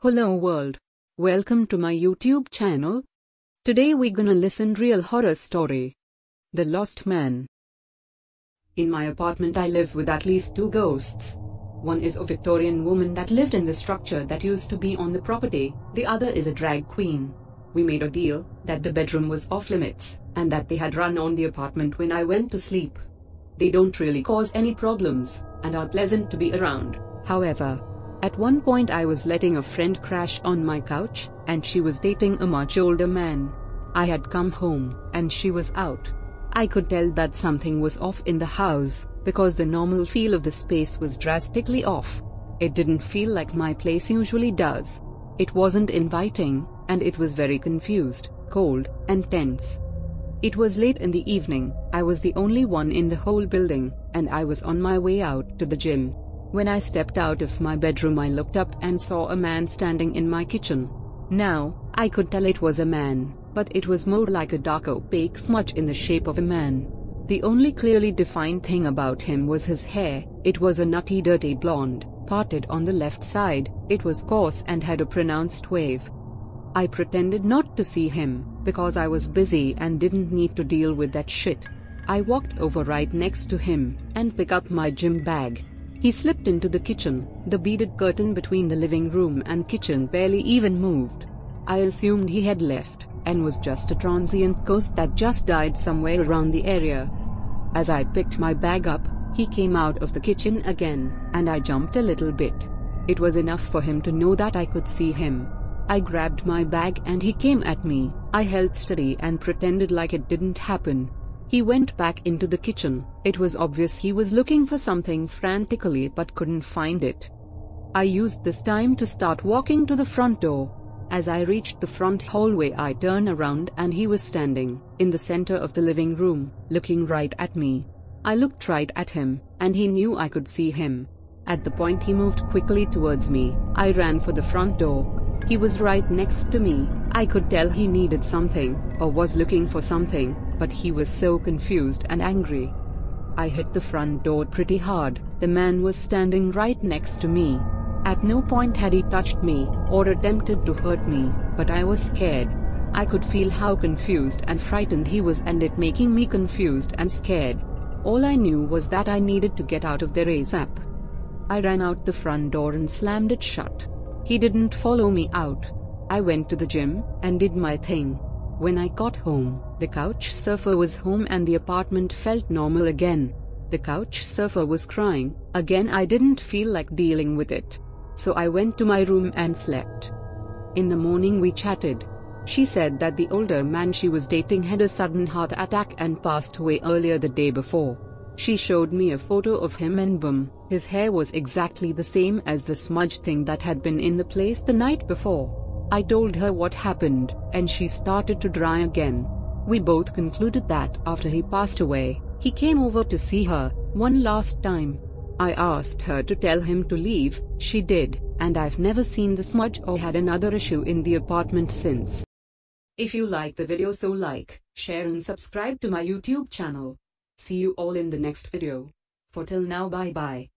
Hello world. Welcome to my YouTube channel. Today we're gonna listen real horror story. The Lost Man. In my apartment I live with at least two ghosts. One is a Victorian woman that lived in the structure that used to be on the property, the other is a drag queen. We made a deal that the bedroom was off limits, and that they had run on the apartment when I went to sleep. They don't really cause any problems, and are pleasant to be around. However, at one point I was letting a friend crash on my couch, and she was dating a much older man. I had come home, and she was out. I could tell that something was off in the house, because the normal feel of the space was drastically off. It didn't feel like my place usually does. It wasn't inviting, and it was very confused, cold, and tense. It was late in the evening, I was the only one in the whole building, and I was on my way out to the gym. When I stepped out of my bedroom I looked up and saw a man standing in my kitchen. Now, I could tell it was a man, but it was more like a dark opaque smudge in the shape of a man. The only clearly defined thing about him was his hair. It was a nutty dirty blonde, parted on the left side. It was coarse and had a pronounced wave. I pretended not to see him, because I was busy and didn't need to deal with that shit. I walked over right next to him, and picked up my gym bag. He slipped into the kitchen. The beaded curtain between the living room and kitchen barely even moved. I assumed he had left, and was just a transient ghost that just died somewhere around the area. As I picked my bag up, he came out of the kitchen again, and I jumped a little bit. It was enough for him to know that I could see him. I grabbed my bag and he came at me. I held steady and pretended like it didn't happen. He went back into the kitchen. It was obvious he was looking for something frantically but couldn't find it. I used this time to start walking to the front door. As I reached the front hallway I turned around and he was standing in the center of the living room, looking right at me. I looked right at him, and he knew I could see him. At the point he moved quickly towards me. I ran for the front door. He was right next to me. I could tell he needed something, or was looking for something, but he was so confused and angry. I hit the front door pretty hard. The man was standing right next to me. At no point had he touched me, or attempted to hurt me, but I was scared. I could feel how confused and frightened he was, and it making me confused and scared. All I knew was that I needed to get out of there ASAP. I ran out the front door and slammed it shut. He didn't follow me out. I went to the gym, and did my thing. When I got home, the couch surfer was home and the apartment felt normal again. The couch surfer was crying. Again I didn't feel like dealing with it. So I went to my room and slept. In the morning we chatted. She said that the older man she was dating had a sudden heart attack and passed away earlier the day before. She showed me a photo of him and boom, his hair was exactly the same as the smudge thing that had been in the place the night before. I told her what happened, and she started to dry again. We both concluded that after he passed away, he came over to see her one last time. I asked her to tell him to leave. She did, and I've never seen the smudge or had another issue in the apartment since. If you like the video, so like, share and subscribe to my YouTube channel. See you all in the next video. For till now, bye bye.